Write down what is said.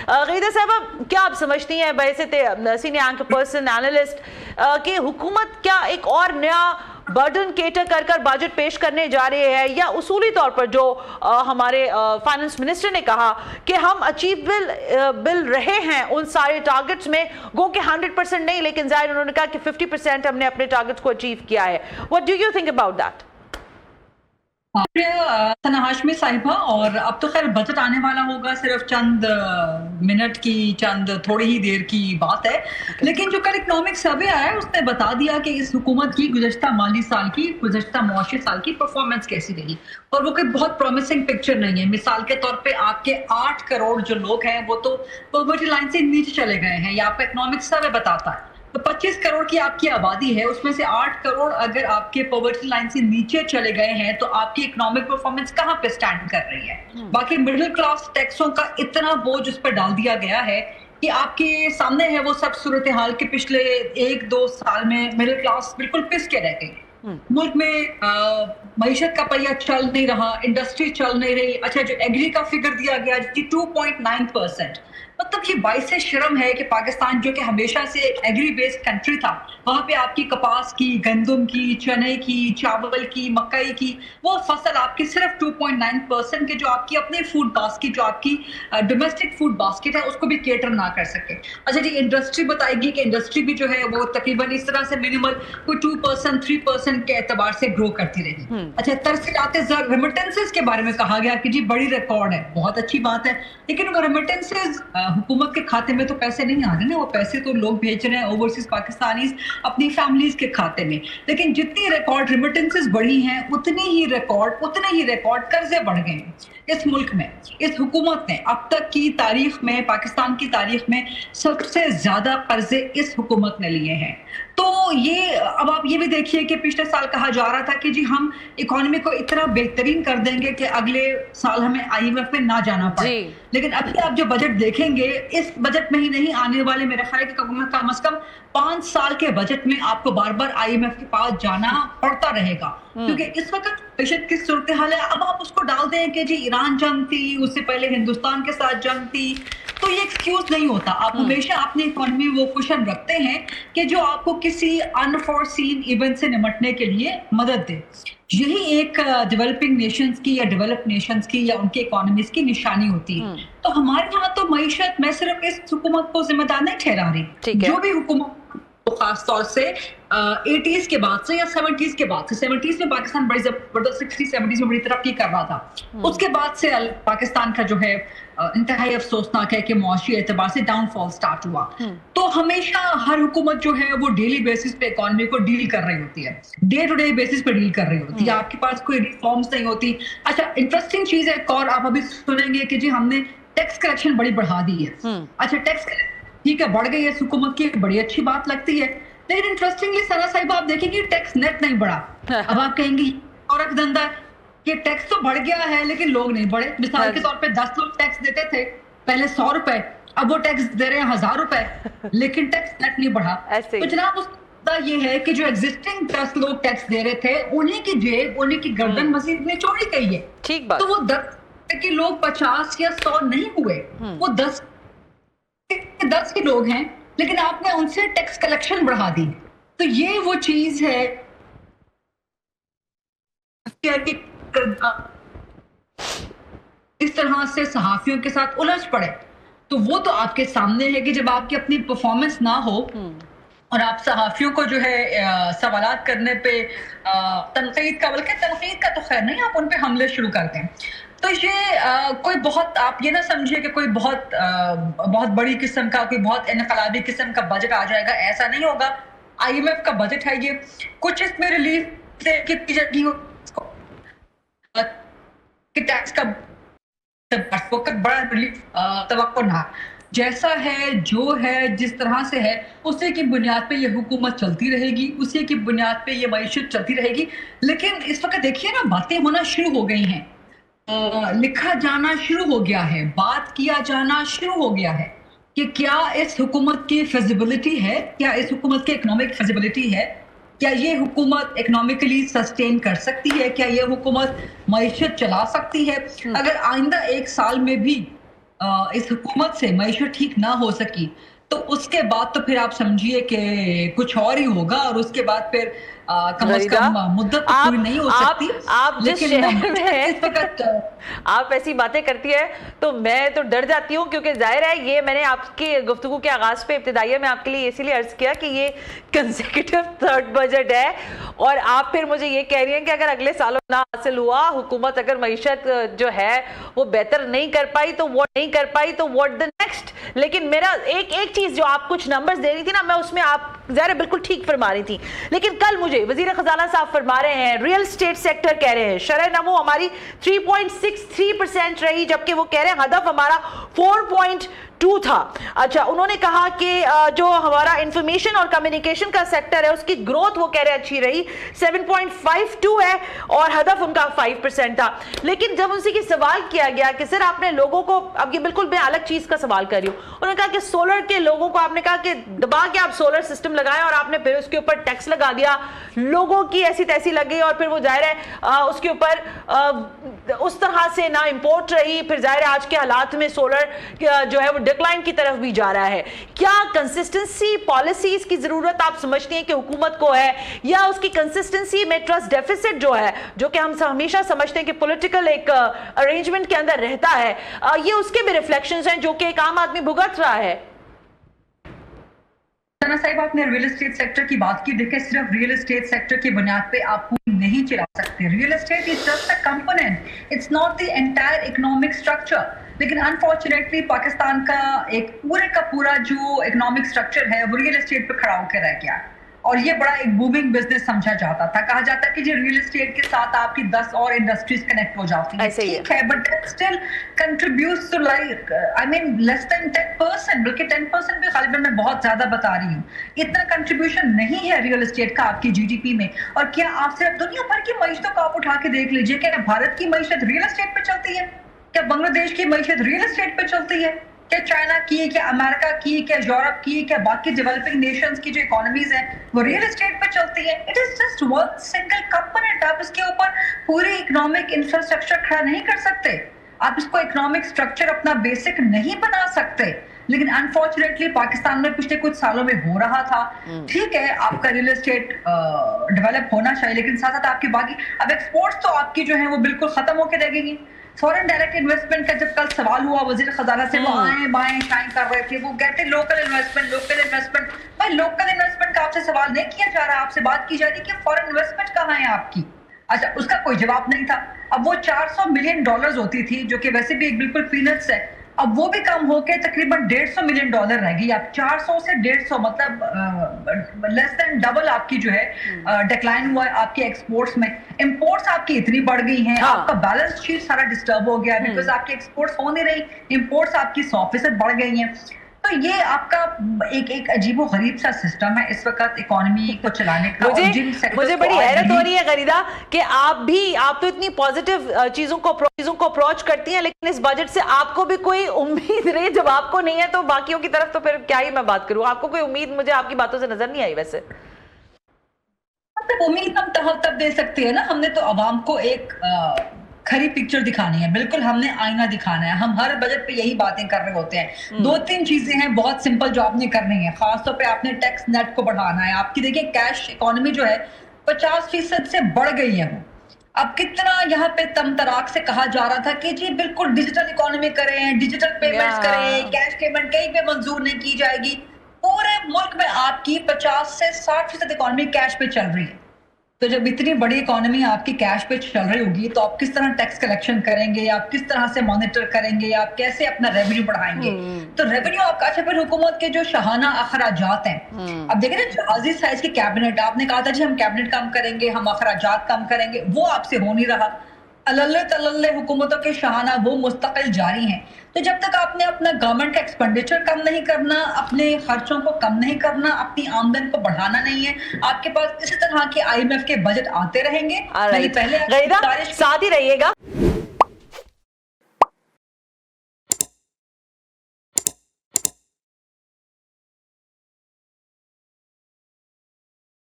غیدہ صاحبہ, کیا آپ سمجھتی ہیں بحیثیت سینئر اینکر پرسن اینالسٹ کہ حکومت کیا ایک اور نیا برڈن کیٹر کر بجٹ پیش کرنے جا رہے ہیں, یا اصولی طور پر جو ہمارے فائنانس منسٹر نے کہا کہ ہم اچیویبل رہے ہیں ان سارے ٹارگٹس میں, گو کہ 100% نہیں لیکن ظاہر انہوں نے کہا کہ 50% ہم نے اپنے ٹارگٹس کو اچیو کیا ہے. What do you think about that? ثنا ہاشمی صاحبہ, اور اب تو خیر بجٹ آنے والا ہوگا, صرف چند منٹ کی, چند تھوڑی ہی دیر کی بات ہے, لیکن جو کل اکنامک سروے آیا ہے اس نے بتا دیا کہ اس حکومت کی گزشتہ مالی سال کی, گزشتہ معاشی سال کی پرفارمنس کیسی رہی, اور وہ کوئی بہت پرومسنگ پکچر نہیں ہے. مثال کے طور پہ آپ کے 8 کروڑ جو لوگ ہیں وہ تو پاورٹی لائن سے نیچے چلے گئے ہیں, یہ آپ کا اکنامک سروے بتاتا ہے. تو 25 کروڑ کی آپ کی آبادی ہے, اس میں سے 8 کروڑ اگر آپ کے پاورٹی لائن سے نیچے چلے گئے ہیں تو آپ کی اکنامک پرفارمنس کہاں پہ سٹینڈ کر رہی ہے. باقی مڈل کلاس ٹیکسوں کا اتنا بوجھ اس پہ ڈال دیا گیا ہے کہ آپ کے سامنے ہے وہ سب صورتحال کے پچھلے 1-2 سال میں مڈل کلاس بالکل پس کے رہ گئی. ملک میں معیشت کا پہیہ چل نہیں رہا, انڈسٹری چل نہیں رہی. اچھا, جو ایگری کا فگر دیا گیا 2.9%, مطلب یہ باعث شرم ہے کہ پاکستان جو کہ ہمیشہ سے ایک ایگری بیسڈ کنٹری تھا, وہاں پہ آپ کی کپاس کی, گندم کی, چنے کی, چاول کی, مکئی کی وہ فصل آپ کی صرف 2.9% کے جو آپ کی اپنی فوڈ باسکٹ, جو آپ کی ڈومیسٹک فوڈ باسکٹ ہے, اس کو بھی کیٹر نہ کر سکے. اچھا جی, انڈسٹری بتائے گی کہ انڈسٹری بھی جو ہے وہ تقریباً اس طرح سے منیمل کوئی 2% 3% کے اعتبار سے گرو کرتی رہی. اچھا, ترسیلات زر ریمیٹنسز کے بارے میں کہا گیا کہ جی بڑی ریکارڈ ہے, بہت اچھی بات ہے, لیکن وہ ریمیٹنسز حکومت کے کھاتے میں تو پیسے نہیں آ رہے نا, وہ پیسے تو لوگ بھیج رہے ہیں اوورسیز پاکستانیز اپنی فیملیز کے کھاتے میں. لیکن جتنی ریکارڈ ریمیٹنسز بڑھی ہیں اتنے ہی ریکارڈ قرضے بڑھ گئے ہیں اس ملک میں. اس حکومت نے اب تک کی تاریخ میں, پاکستان کی تاریخ میں سب سے زیادہ قرضے اس حکومت نے لیے ہیں. تو یہ اب آپ یہ بھی دیکھیے کہ پچھلے سال کہا جا رہا تھا کہ جی ہم اکانومی کو اتنا بہترین کر دیں گے کہ اگلے سال ہمیں IMF میں نہ جانا پڑے. لیکن ابھی آپ جو بجٹ دیکھیں گے, اس بجٹ میں ہی نہیں, آنے والے میرے خیال ہے کہ کم از کم 5 سال کے بجٹ میں آپ کو بار بار IMF کے پاس جانا پڑتا رہے گا, کیونکہ اس وقت معیشت کی صورتحال ہے. اب آپ اس کو ڈال دیں کہ جی ایران جنگ تھی, اس سے پہلے ہندوستان کے ساتھ جنگ تھی, تو یہ ایکسکیوز نہیں ہوتا. آپ ہمیشہ اپنی اکانومی وہ کوشن رکھتے ہیں کہ جو آپ کو کسی انفورسین ایونٹ سے نمٹنے کے لیے مدد دے. یہی ایک ڈیولپنگ نیشنز کی یا ڈیولپ نیشنز کی یا ان کے اکانومیز کی نشانی ہوتی ہے. تو ہمارے یہاں تو معیشت میں صرف اس حکومت کو ذمہ دار نہیں ٹھہرا رہی, جو بھی حکومت خاص طور سے 80s کے بعد سے یا 70s کے بعد سے, 70s میں پاکستان بڑی زبردست 60 70s میں بڑی ترقی کر رہا تھا, اس کے بعد سے پاکستان کا جو ہے انتہائی افسوسناک ہے کہ معاشی اعتبار سے ڈاؤن فال سٹارٹ ہوا. تو ہمیشہ ہر حکومت جو ہے وہ ڈیلی بیسس پہ اکانومی کو ڈیل کر رہی ہوتی ہے, ڈے ٹو ڈے بیسس پہ ڈیل کر رہی ہوتی ہے. آپ کے پاس کوئی ریفارمز نہیں ہوتی. اچھا, انٹرسٹنگ چیز ہے ایک اور, آپ ابھی سنیں گے کہ جی ہم نے ٹیکس کلیکشن بڑی بڑھا دی ہے. اچھا, ٹیکس ٹھیک ہے بڑھ گئی ہے, حکومت کی بڑی اچھی بات لگتی ہے, لیکن انٹرسٹنگلی ثنا صاحبہ آپ دیکھیں گے ٹیکس نیٹ نہیں بڑھا. اب آپ کہیں گے اور ایک دھندا کہ ٹیکس تو بڑھ گیا ہے لیکن لوگ نہیں بڑھے. مثال کے طور پہ 10 لوگ ٹیکس دیتے تھے پہلے 100 روپے, اب وہ ٹیکس دے رہے ہیں 1000 روپے, لیکن ٹیکس نیٹ نہیں بڑھا. تو جناب اس کا یہ ہے کہ جو ایگزسٹنگ 10 لوگ ٹیکس دے رہے تھے انہیں کی جیب, انہیں کی گردن مزید میں چوڑی گئی ہے. تو وہ 10 کے لوگ 50 یا 100 نہیں ہوئے, وہ 10 کے لوگ ہیں, لیکن آپ نے ان سے ٹیکس کلیکشن بڑھا دی. تو یہ وہ چیز ہے اس طرح سے صحافیوں کے ساتھ الجھ پڑے. تو وہ تو آپ کے سامنے ہے کہ جب آپ کی اپنی پرفارمنس نہ ہو اور آپ صحافیوں کو جو ہے سوالات کرنے پہ تنقید کا, بلکہ تنقید کا تو خیر نہیں, آپ ان پہ حملے شروع کرتے ہیں. تو یہ کوئی بہت, آپ یہ نہ سمجھیے کہ کوئی بہت بڑی قسم کا, کوئی بہت انقلابی قسم کا بجٹ آ جائے گا, ایسا نہیں ہوگا. IMF کا بجٹ ہے یہ, کچھ اس میں ریلیف ٹیکس کا بڑا ریلیف توقع نہ, جیسا ہے جو ہے جس طرح سے ہے اسی کی بنیاد پہ یہ حکومت چلتی رہے گی, اسی کی بنیاد پہ یہ معیشت چلتی رہے گی. لیکن اس وقت دیکھیے نا, باتیں ہونا شروع ہو گئی ہیں, لکھا جانا شروع ہو گیا ہے, بات کیا جانا شروع ہو گیا ہے کہ کیا اس حکومت کی فیزیبلٹی ہے, کیا اس حکومت کی اکنامک فیزیبلٹی ہے, کیا یہ حکومت اکنامکلی سسٹین کر سکتی ہے, کیا یہ حکومت معیشت چلا سکتی ہے. اگر آئندہ 1 سال میں بھی इस हुकूमत से मईशत ठीक ना हो सकी तो उसके बाद तो फिर आप समझिए कि कुछ और ही होगा, और उसके बाद फिर कम से गरीदा, कम मुद्दत तो पूरी नहीं हो सकती। आप जिस लेकिन शहर में हैं, इस वक्त आप ऐसी बातें करती है तो मैं तो डर जाती हूँ, क्योंकि जाहिर है ये मैंने आपकी गुफ्तगू के आगाज पे इब्तिदाइया में आपके लिए इसीलिए अर्ज किया कि ये कंसेक्यूटिव थर्ड बजट है, और आप फिर मुझे ये कह रही हैं कि अगर अगले सालों ना हासिल हुआ, हुकूमत अगर मईशत जो है वो बेहतर नहीं कर पाई तो व्हाट द नेक्स्ट। लेकिन मेरा एक चीज जो आप कुछ नंबर्स दे रही थी ना, मैं उसमें आप ज़ाहिर बिल्कुल ठीक फरमा रही थी, लेकिन कल मुझे वजीर खजाना साहब फरमा रहे हैं, रियल स्टेट सेक्टर कह रहे हैं शरह नमो हमारी 3.63% रही, जबकि वो कह रहे हैं हदफ हमारा 4.2 था। अच्छा, उन्होंने कहा कि जो हमारा इंफॉर्मेशन और कम्युनिकेशन का सेक्टर है उसकी ग्रोथ वो कह रहे हैं अच्छी रही, 7.52 है, और हदफ उनका 5% था। लेकिन जब उनसे सवाल किया गया कि सर आपने लोगों को, अब ये बिल्कुल मैं अलग चीज का सवाल कर रही हूँ, उन्होंने कहा कि सोलर के लोगों को आपने कहा कि दबा के आप सोलर सिस्टम लगाएं, और आपने फिर उसके ऊपर टैक्स लगा दिया, लोगों की ऐसी तैसी लग गई, और फिर वो जाहिर है उसके ऊपर उस तरह से ना इंपोर्ट रही, फिर जाहिर है आज के हालात में सोलर जो है वो डिक्लाइन की तरफ भी जा रहा है। क्या कंसिस्टेंसी पॉलिसीज की जरूरत आप समझती हैं कि हुकूमत को है, या उसकी कंसिस्टेंसी में ट्रस्ट डेफिसिट जो है, जो कि हम हमेशा समझते हैं कि पॉलिटिकल एक अरेंजमेंट के अंदर रहता है, ये उसके भी रिफ्लेक्शंस हैं जो कि एक आम आदमी भुगत रहा है? सना साहिब, आपने रियल एस्टेट सेक्टर की बात की। देखिए, सिर्फ रियल एस्टेट सेक्टर की बुनियाद पे आप पूरी नहीं चला सकते। Real estate is just a component, it's not the entire economic structure. लेकिन अनफॉर्चुनेटली पाकिस्तान का एक पूरे का पूरा जो इकोनॉमिक स्ट्रक्चर है वो रियल एस्टेट पे खड़ा होकर रह गया, और ये बड़ा एक बूमिंग बिजनेस समझा जाता था। कहा जाता है कि जो रियल एस्टेट के साथ आपकी 10 और इंडस्ट्रीज कनेक्ट हो जाती हैं, ठीक है, but that still contributes to like I mean less than 10%, बल्कि 10% भी गालिबन मैं बहुत ज्यादा बता रही हूँ। इतना कंट्रीब्यूशन नहीं है रियल एस्टेट का आपकी जीडीपी में। और क्या आप सिर्फ दुनिया भर की मईशतों को आप उठा के देख लीजिए, क्या भारत की मईशत रियल एस्टेट पे चलती है? क्या बांग्लादेश की मईशत रियल एस्टेट पे चलती है? क्या चाइना की, क्या अमेरिका की, क्या यूरोप की, क्या बाकी डेवलपिंग नेशंस की जो इकोनॉमीज हैं वो रियल एस्टेट पे चलती है? It is just one single component. आप इसके ऊपर पूरी इकोनॉमिक इंफ्रास्ट्रक्चर खड़ा नहीं कर सकते, आप इसको इकोनॉमिक स्ट्रक्चर अपना बेसिक नहीं बना सकते। लेकिन अनफॉर्चुनेटली पाकिस्तान में पिछले कुछ सालों में हो रहा था। ठीक है, आपका रियल एस्टेट डेवलप होना चाहिए, लेकिन साथ साथ आपकी बाकी अब एक्सपोर्ट्स तो आपकी जो है वो बिल्कुल खत्म होकर रह गई। फॉरेन डायरेक्ट इन्वेस्टमेंट का जब कल सवाल हुआ वजीर खजाना से, वो आए बाएं शाएं कर रहे थे, वो कहते लोकल इन्वेस्टमेंट। भाई, लोकल इन्वेस्टमेंट का आपसे सवाल नहीं किया जा रहा, आपसे बात की जा रही है कि फॉरेन इन्वेस्टमेंट कहाँ है आपकी। अच्छा, उसका कोई जवाब नहीं था। अब वो $400 मिलियन होती थी, जो कि वैसे भी एक बिल्कुल पीनट्स है, अब वो भी कम होके तकरीबन $150 मिलियन रह गई। अब 400 से 150 मतलब लेस देन डबल आपकी जो है डिक्लाइन हुआ है आपके एक्सपोर्ट्स में। इंपोर्ट्स आपकी इतनी बढ़ गई हैं, आपका बैलेंस शीट सारा डिस्टर्ब हो गया बिकॉज आपकी एक्सपोर्ट्स हो नहीं रही, इंपोर्ट्स आपकी 100% बढ़ गई हैं। तो ये आपका एक अजीबो गरीब सा सिस्टम है इस वक्त इकोनॉमी को चलाने का। मुझे बड़ी हैरत हो रही है गरीदा कि आप तो इतनी पॉजिटिव चीजों को अप्रोच करती हैं, लेकिन इस बजट से आपको भी कोई उम्मीद रही? जब आपको नहीं है तो बाकियों की तरफ तो फिर क्या ही मैं बात करूं। आपको कोई उम्मीद मुझे आपकी बातों से नजर नहीं आई वैसे? मतलब उम्मीद हम तब दे सकते हैं ना, हमने तो आवाम को एक खरी पिक्चर दिखानी है, बिल्कुल हमने आईना दिखाना है। हम हर बजट पे यही बातें कर रहे होते हैं। 2-3 चीजें हैं बहुत सिंपल जो आपने करनी है। खासतौर पे आपने टैक्स नेट को बढ़ाना है। आपकी देखिए कैश इकोनॉमी जो है 50% से बढ़ गई है। वो अब कितना यहाँ पे तमतराक से कहा जा रहा था कि जी बिल्कुल डिजिटल इकोनॉमी करें, डिजिटल पेमेंट्स करें, कैश पेमेंट कहीं पे मंजूर नहीं की जाएगी। पूरे मुल्क में आपकी 50 से 60% इकोनॉमी कैश पे चल रही है। तो जब इतनी बड़ी इकोनॉमी आपकी कैश पे चल रही होगी तो आप किस तरह टैक्स कलेक्शन करेंगे, आप किस तरह से मॉनिटर करेंगे, आप कैसे अपना रेवेन्यू बढ़ाएंगे? तो रेवेन्यू आपका, अच्छा फिर हुकूमत के जो शाहाना अखराजात हैं, अब देखिए ना जहाजी साइज की कैबिनेट, आपने कहा था जी हम कैबिनेट कम करेंगे, हम अखराजात कम करेंगे, वो आपसे हो नहीं रहा। अल्ले तल्ले हुकूमतों के शाहाना वो मुस्तकिल जारी हैं। तो जब तक आपने अपना गवर्नमेंट का एक्सपेंडिचर कम नहीं करना, अपने खर्चों को कम नहीं करना, अपनी आमदन को बढ़ाना नहीं है, आपके पास इसी तरह के IMF के बजट आते रहेंगे। साथ ही रहिएगा।